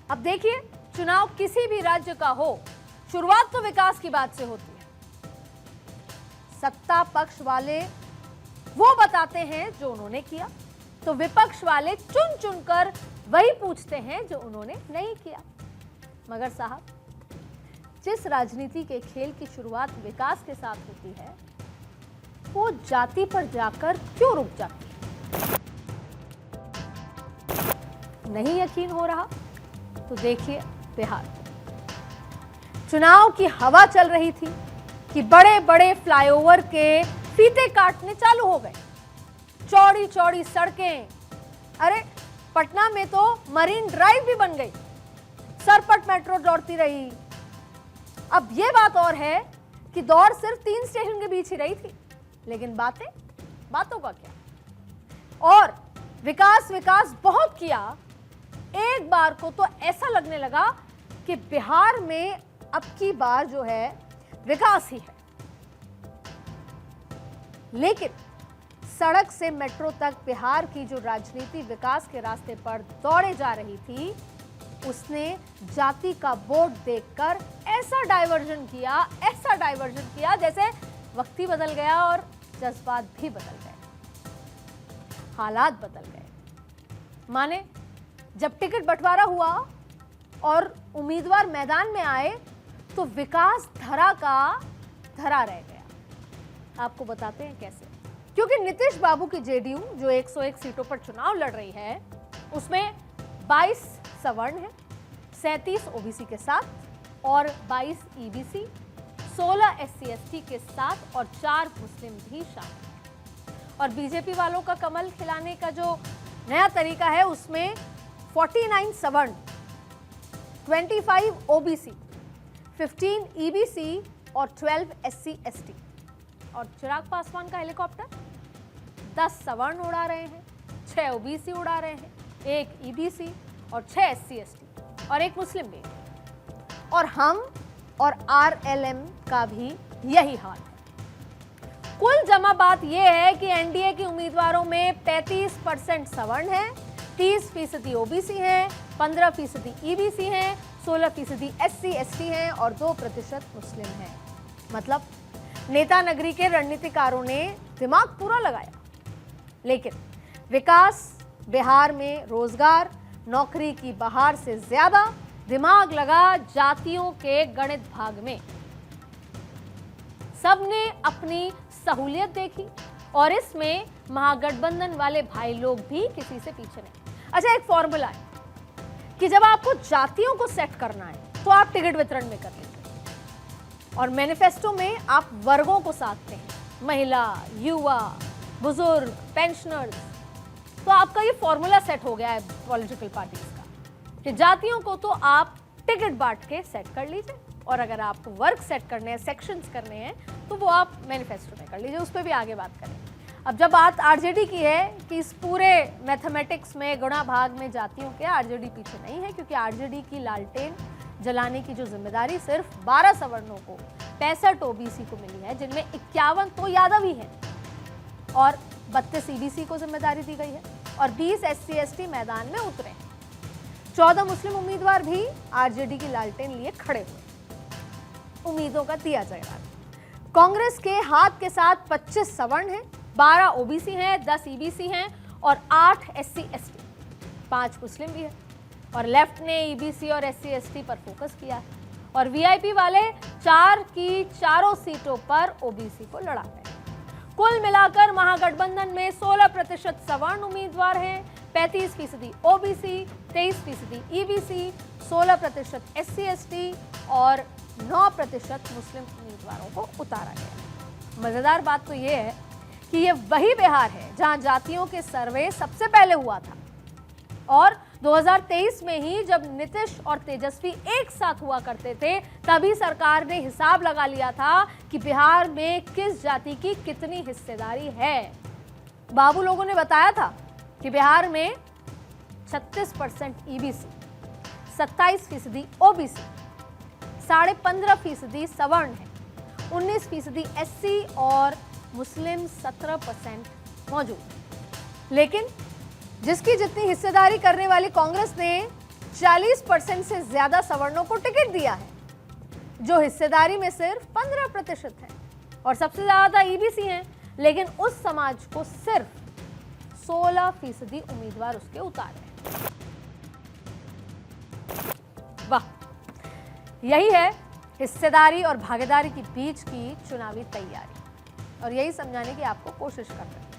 अब देखिए, चुनाव किसी भी राज्य का हो, शुरुआत तो विकास की बात से होती है। सत्ता पक्ष वाले वो बताते हैं जो उन्होंने किया, तो विपक्ष वाले चुन चुनकर वही पूछते हैं जो उन्होंने नहीं किया। मगर साहब, जिस राजनीति के खेल की शुरुआत विकास के साथ होती है, वो जाति पर जाकर क्यों रुक जाती है? नहीं यकीन हो रहा तो देखिए बिहार। चुनाव की हवा चल रही थी कि बड़े बड़े फ्लाईओवर के फीते काटने चालू हो गए, चौड़ी चौड़ी सड़कें। अरे पटना में तो मरीन ड्राइव भी बन गई, सरपट मेट्रो दौड़ती रही। अब यह बात और है कि दौड़ सिर्फ 3 स्टेशन के बीच ही रही थी, लेकिन बातों का क्या। और विकास विकास बहुत किया। एक बार को तो ऐसा लगने लगा कि बिहार में अब की बार जो है विकास ही है। लेकिन सड़क से मेट्रो तक बिहार की जो राजनीति विकास के रास्ते पर दौड़े जा रही थी, उसने जाति का बोर्ड देखकर ऐसा डाइवर्जन किया जैसे वक्त ही बदल गया और जज्बात भी बदल गए, हालात बदल गए। माने जब टिकट बंटवारा हुआ और उम्मीदवार मैदान में आए तो विकास धरा का धरा रह गया। आपको बताते हैं कैसे। क्योंकि नीतीश बाबू की जेडीयू जो 101 सीटों पर चुनाव लड़ रही है, उसमें 22 सवर्ण है, 37 ओबीसी के साथ और 22 ईबीसी, 16 एससी एसटी के साथ और 4 मुस्लिम भी शामिल हैं। और बीजेपी वालों का कमल खिलाने का जो नया तरीका है, उसमें 49 सवर्ण, 25 ओबीसी, 15 ईबीसी और 12 एससी एसटी। और चिराग पासवान का हेलीकॉप्टर 10 सवर्ण उड़ा रहे हैं, 6 ओबीसी उड़ा रहे हैं, 1 ईबीसी और 6 एससी एसटी और 1 मुस्लिम भी। और हम और आरएलएम का भी यही हाल है। कुल जमा बात यह है कि एनडीए के उम्मीदवारों में 35% सवर्ण है, 30% ओबीसी हैं, 15% ईबीसी हैं, 16% एससी एसटी हैं और 2% मुस्लिम हैं। मतलब नेता नगरी के रणनीतिकारों ने दिमाग पूरा लगाया। लेकिन विकास बिहार में रोजगार, नौकरी की बहार से ज्यादा दिमाग लगा जातियों के गणित भाग में। सबने अपनी सहूलियत देखी और इसमें महागठबंधन वाले भाई लोग भी किसी से पीछे नहीं। अच्छा, एक फॉर्मूला है कि जब आपको जातियों को सेट करना है तो आप टिकट वितरण में कर लेते और मैनिफेस्टो में आप वर्गों को साधते हैं, महिला, युवा, बुजुर्ग, पेंशनर्स। तो आपका ये फॉर्मूला सेट हो गया है पॉलिटिकल पार्टीज का कि जातियों को तो आप टिकट बांट के सेट कर लीजिए और अगर आपको वर्ग सेट करने हैं, सेक्शंस करने हैं, तो वो आप मैनिफेस्टो में कर लीजिए। उस पर भी आगे बात करें। अब जब बात आरजेडी की है कि इस पूरे मैथमेटिक्स में गुणा भाग में जातियों के आरजेडी पीछे नहीं है, क्योंकि आरजेडी की लालटेन जलाने की जो जिम्मेदारी सिर्फ 12 सवर्णों को, 65 ओबीसी को मिली है, जिनमें 51 तो यादव ही हैं और 32 ईबीसी को जिम्मेदारी दी गई है और 20 एससी एसटी मैदान में उतरे हैं। 14 मुस्लिम उम्मीदवार भी आरजेडी की लालटेन लिए खड़े हुए। उम्मीदों का दिया जयराम। कांग्रेस के हाथ के साथ 25 सवर्ण हैं, 12 ओबीसी हैं, 10 ईबीसी हैं और 8 एससी एसटी, 5 मुस्लिम भी है। और लेफ्ट ने ईबीसी और एससी एसटी पर फोकस किया है और वीआईपी वाले 4 की 4 सीटों पर ओबीसी को लड़ा है। कुल मिलाकर महागठबंधन में 16% सवर्ण उम्मीदवार हैं, 35% ओबीसी, 23% ईबीसी, 16% एससी एसटी और 9% मुस्लिम उम्मीदवारों को उतारा गया। मजेदार बात तो यह है कि ये वही बिहार है जहां जातियों के सर्वे सबसे पहले हुआ था और 2023 में ही जब नीतीश और तेजस्वी एक साथ हुआ करते थे, तभी सरकार ने हिसाब लगा लिया था कि बिहार में किस जाति की कितनी हिस्सेदारी है। बाबू लोगों ने बताया था कि बिहार में 36% ईबीसी, 27% ओबीसी, 15.5% सवर्ण है, 19% एससी और मुस्लिम 17% मौजूद। लेकिन जिसकी जितनी हिस्सेदारी करने वाली कांग्रेस ने 40% से ज्यादा सवर्णों को टिकट दिया है, जो हिस्सेदारी में सिर्फ 15% है, और सबसे ज्यादा ईबीसी हैं, लेकिन उस समाज को सिर्फ 16% उम्मीदवार उसके उतारे हैं। वाह, यही है हिस्सेदारी और भागीदारी के बीच की चुनावी तैयारी, और यही समझाने की आपको कोशिश कर रहे हैं।